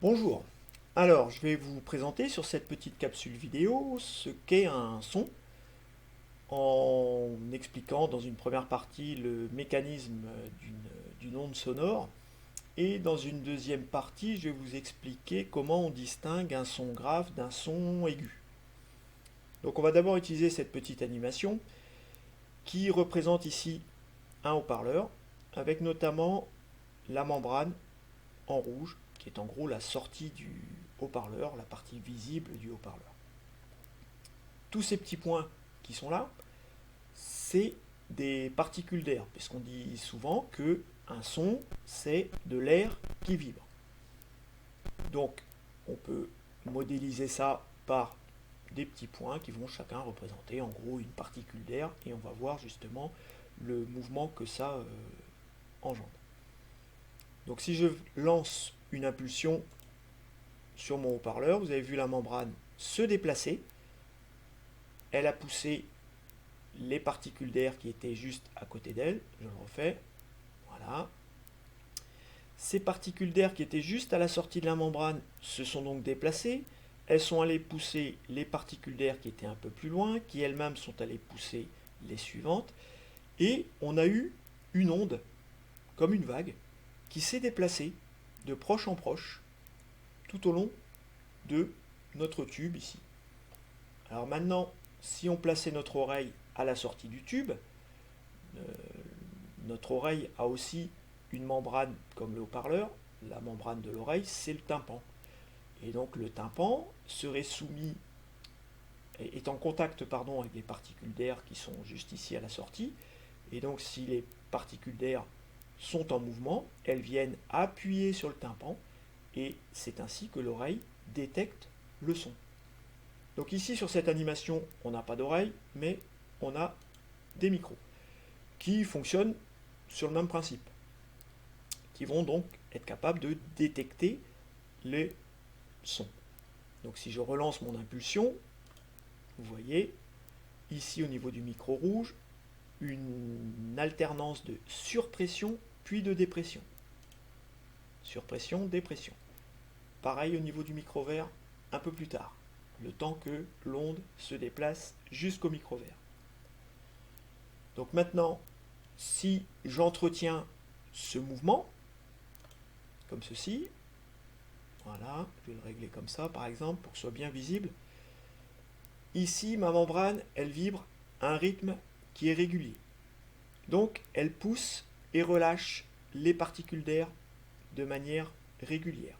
Bonjour, alors je vais vous présenter sur cette petite capsule vidéo ce qu'est un son en expliquant dans une première partie le mécanisme d'une onde sonore et dans une deuxième partie je vais vous expliquer comment on distingue un son grave d'un son aigu. Donc on va d'abord utiliser cette petite animation qui représente ici un haut-parleur avec notamment la membrane en rouge, qui est en gros la sortie du haut-parleur, la partie visible du haut-parleur. Tous ces petits points qui sont là, c'est des particules d'air, puisqu'on dit souvent que un son, c'est de l'air qui vibre. Donc, on peut modéliser ça par des petits points qui vont chacun représenter en gros une particule d'air, et on va voir justement le mouvement que ça engendre. Donc si je lance une impulsion sur mon haut-parleur, vous avez vu la membrane se déplacer. Elle a poussé les particules d'air qui étaient juste à côté d'elle. Je le refais. Voilà. Ces particules d'air qui étaient juste à la sortie de la membrane se sont donc déplacées. Elles sont allées pousser les particules d'air qui étaient un peu plus loin, qui elles-mêmes sont allées pousser les suivantes. Et on a eu une onde, comme une vague, qui s'est déplacée de proche en proche tout au long de notre tube ici. Alors maintenant, si on plaçait notre oreille à la sortie du tube, euh, notre oreille a aussi une membrane comme le haut-parleur. La membrane de l'oreille, c'est le tympan. Et donc le tympan serait soumis, est en contact avec les particules d'air qui sont juste ici à la sortie. Et donc si les particules d'air sont en mouvement, elles viennent appuyer sur le tympan et c'est ainsi que l'oreille détecte le son. Donc ici sur cette animation, on n'a pas d'oreille, mais on a des micros qui fonctionnent sur le même principe, qui vont donc être capables de détecter les sons. Donc si je relance mon impulsion, vous voyez ici au niveau du micro rouge une alternance de surpression puis de dépression. Surpression, dépression. Pareil au niveau du micro vert un peu plus tard, le temps que l'onde se déplace jusqu'au micro vert. Donc maintenant, si j'entretiens ce mouvement, comme ceci, voilà, je vais le régler comme ça par exemple pour que ce soit bien visible. Ici, ma membrane, elle vibre à un rythme qui est régulier. Donc, elle pousse et relâche les particules d'air de manière régulière.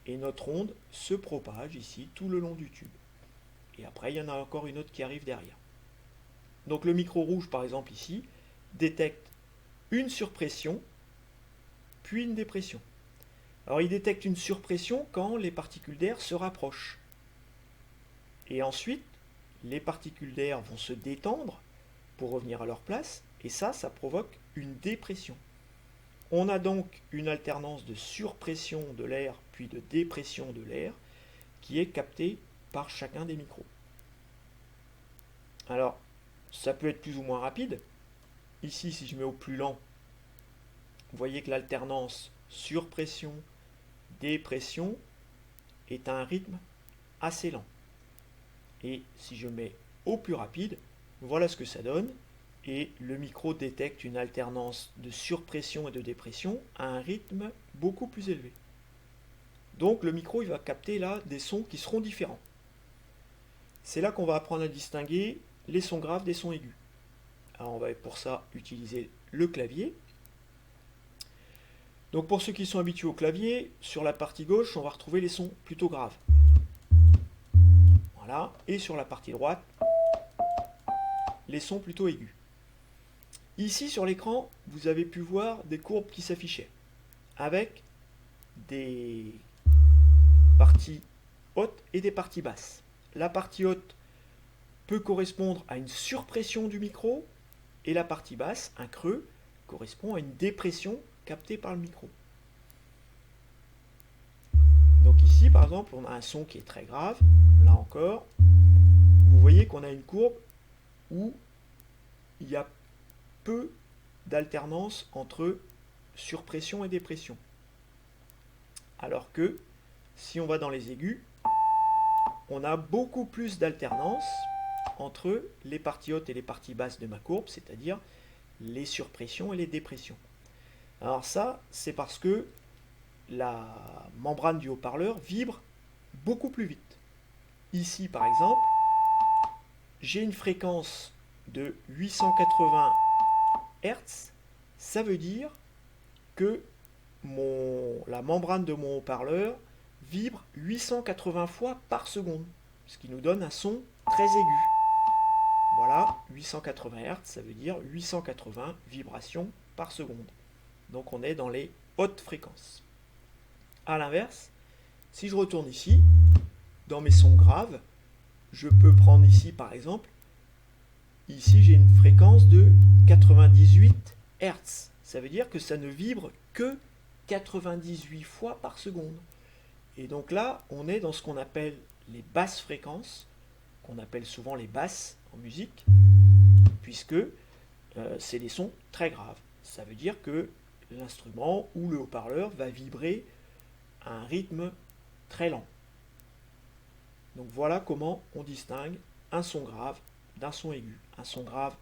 Et notre onde se propage ici tout le long du tube. Et après, il y en a encore une autre qui arrive derrière. Donc le micro rouge, par exemple ici, détecte une surpression, puis une dépression. Alors il détecte une surpression quand les particules d'air se rapprochent. Et ensuite, les particules d'air vont se détendre pour revenir à leur place, et ça provoque une dépression. On a donc une alternance de surpression de l'air puis de dépression de l'air qui est captée par chacun des micros. Alors, ça peut être plus ou moins rapide. Ici, si je mets au plus lent, vous voyez que l'alternance surpression, dépression est à un rythme assez lent. Et si je mets au plus rapide, voilà ce que ça donne. Et le micro détecte une alternance de surpression et de dépression à un rythme beaucoup plus élevé. Donc le micro il va capter là des sons qui seront différents. C'est là qu'on va apprendre à distinguer les sons graves des sons aigus. Alors on va pour ça utiliser le clavier. Donc pour ceux qui sont habitués au clavier, sur la partie gauche, on va retrouver les sons plutôt graves. Voilà, et sur la partie droite, les sons plutôt aigus. Ici sur l'écran, vous avez pu voir des courbes qui s'affichaient avec des parties hautes et des parties basses. La partie haute peut correspondre à une surpression du micro et la partie basse, un creux, correspond à une dépression captée par le micro. Donc ici par exemple on a un son qui est très grave, là encore, vous voyez qu'on a une courbe où il y a peu d'alternance entre surpression et dépression. Alors que si on va dans les aigus, on a beaucoup plus d'alternance entre les parties hautes et les parties basses de ma courbe, c'est-à-dire les surpressions et les dépressions. Alors ça, c'est parce que la membrane du haut-parleur vibre beaucoup plus vite. Ici, par exemple, j'ai une fréquence de 880 Hz. Ça veut dire que la membrane de mon haut-parleur vibre 880 fois par seconde, ce qui nous donne un son très aigu. Voilà, 880 Hz, ça veut dire 880 vibrations par seconde. Donc on est dans les hautes fréquences. A l'inverse, si je retourne ici, dans mes sons graves, je peux prendre ici par exemple, ici j'ai une fréquence de 98 Hz. Ça veut dire que ça ne vibre que 98 fois par seconde. Et donc là, on est dans ce qu'on appelle les basses fréquences, qu'on appelle souvent les basses en musique, puisque c'est des sons très graves. Ça veut dire que l'instrument ou le haut-parleur va vibrer à un rythme très lent. Donc voilà comment on distingue un son grave d'un son aigu. Un son grave,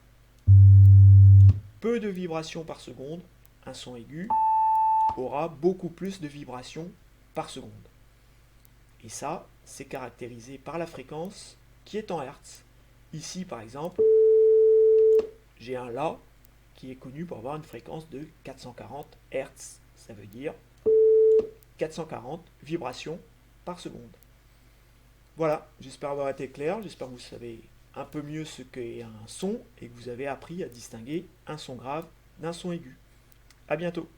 peu de vibrations par seconde. Un son aigu aura beaucoup plus de vibrations par seconde. Et ça, c'est caractérisé par la fréquence qui est en Hertz. Ici, par exemple, j'ai un La qui est connu pour avoir une fréquence de 440 Hz. Ça veut dire 440 vibrations par seconde. Voilà, j'espère avoir été clair, j'espère que vous savez un peu mieux ce qu'est un son et que vous avez appris à distinguer un son grave d'un son aigu. A bientôt.